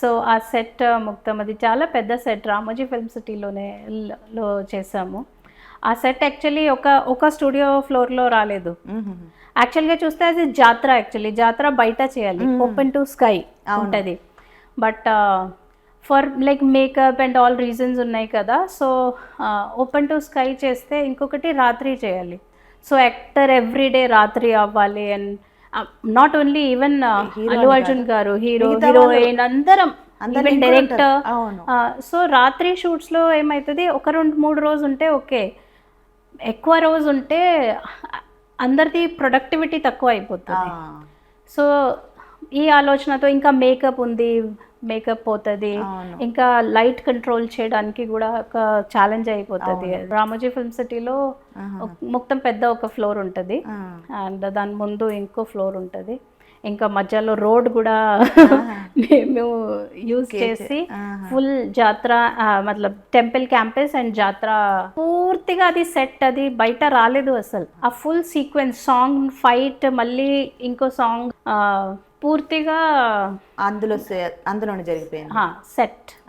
So ఆ set మొత్తం అది చాలా పెద్ద సెట్, రామోజీ ఫిల్మ్ సిటీలోనే లో చేసాము. ఆ సెట్ యాక్చువల్లీ ఒక స్టూడియో ఫ్లోర్లో రాలేదు. యాక్చువల్గా చూస్తే అది జాతర, యాక్చువల్లీ జాతర బయట చేయాలి, ఓపెన్ టు స్కై ఉంటుంది. But for like makeup and all reasons ఉన్నాయి కదా, సో ఓపెన్ టు స్కై చేస్తే ఇంకొకటి రాత్రి చేయాలి. సో యాక్టర్ ఎవ్రీడే రాత్రి అవ్వాలి. And not only even Allu Arjun గారు, హీరోయిన్ అందరం, ఈవెన్ డైరెక్టర్. సో రాత్రి షూట్స్లో ఏమవుతుంది, ఒక 2-3 రోజు ఉంటే ఓకే, ఎక్కువ రోజు ఉంటే అందరిది ప్రొడక్టివిటీ తక్కువ అయిపోతుంది. సో ఈ ఆలోచనతో ఇంకా మేకప్ ఉంది, మేకప్ పోతుంది, ఇంకా లైట్ కంట్రోల్ చేయడానికి కూడా ఒక ఛాలెంజ్ అయిపోతుంది. రామోజీ ఫిల్మ్ సిటీలో మొత్తం పెద్ద ఒక ఫ్లోర్ ఉంటుంది, అండ్ దాని ముందు ఇంకో ఫ్లోర్ ఉంటుంది, ఇంకా మధ్యలో రోడ్ కూడా మేము యూజ్ చేసి ఫుల్ జాతర మతలబ్ టెంపుల్ క్యాంపస్ అండ్ జాతర పూర్తిగా అది సెట్, అది బయట రాలేదు అసలు. ఆ ఫుల్ సీక్వెన్స్, సాంగ్, ఫైట్, మళ్ళీ ఇంకో సాంగ్ పూర్తిగా అందులోనే జరిగిపోయింది సెట్.